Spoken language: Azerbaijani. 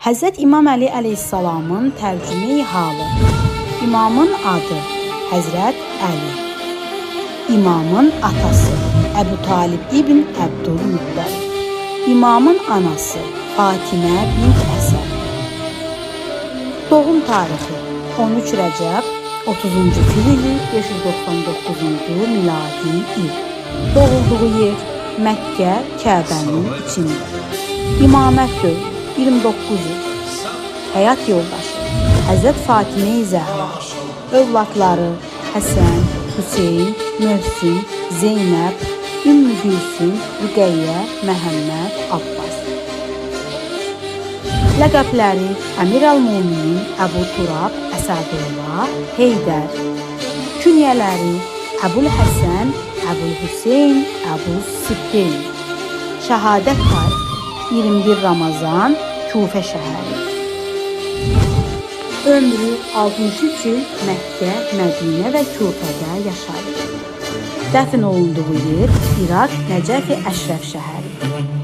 Həzrət İmam Əli əleyhissalamın tərcümeyi halı. İmamın adı Həzrət Əli. İmamın atası Əbu Talib ibn Əbdülmüttəlib. İmamın anası Fatimə bint Əsəd. Doğum tarixi 13 Rəcəb 30-cu fil ili 599-cu miladi il. Doğulduğu yer Məkkə, Kəbənin içində. İmamət dövrü 29 il. Həyat yoldaşı Həzrət Fatimə Zəhra. Övladları Həsən, Hüseyn, Möhsin, Zeynəb, Ümmü Gülsüm, Rüqəyyə, Məhəmməd, Abbas. Ləqəbləri Əmir əl-Müminin Əbu Turab, Əsədullah, Heydər. Künyələri Əbul Həsən, Əbul Hüseyn, Əbu Sibbin. Şəhadət tarixi 21 Ramazan, Kufə şəhəri. Ömrü 63 il Məkkə, Mədinə və Kufədə yaşayır. Dəfn olunduğu yer İraq, Nəcəf-i Əşrəf şəhəri.